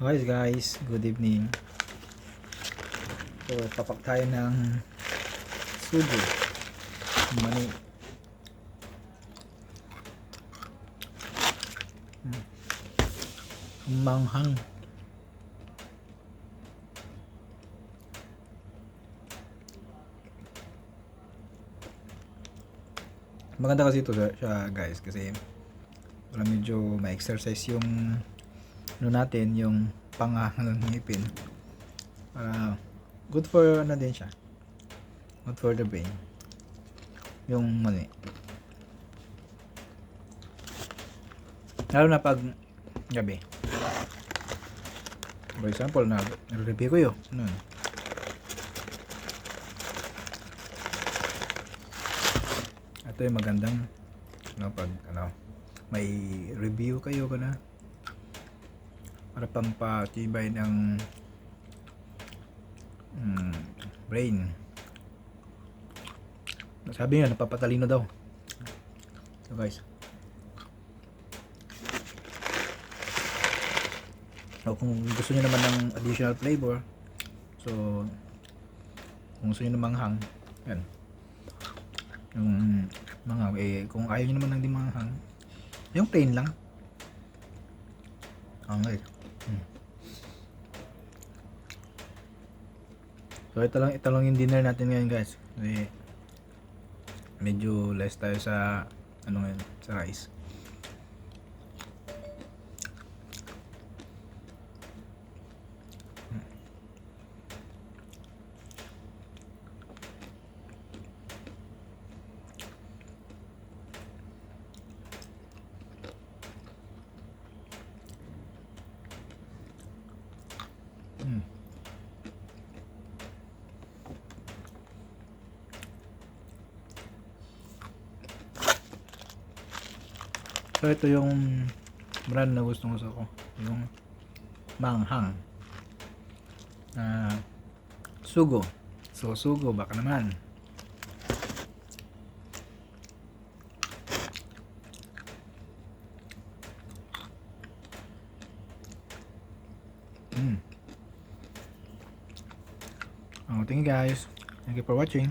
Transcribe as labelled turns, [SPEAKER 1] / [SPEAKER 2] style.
[SPEAKER 1] Okay guys, good evening. So, papak tayo ng sugo. Mani. Manghang. Maganda kasi ito siya guys kasi wala medyo ma-exercise yung ano natin, yung panghang ng ngipin. Para good for ano din siya. Good for the brain. Yung mani. Lalo na pag gabi. For example, nag-review ko yun. Ito yung magandang pag may review kayo na para pampatibay ng brain. Sabi nga napapatalino daw. So guys, kung gusto niyo naman ng additional flavor, so kung gusto niyo ng manghang, yan. Yung manghang, kung ayaw niyo naman ng di manghang, yung plain lang. Okay. So ito lang yung dinner natin ngayon guys. Medyo less tayo sa ngayon, sa rice. So ito yung brand na gusto ko, yung manghang sugo. So sugo baka naman. Thank you guys. Thank you for watching.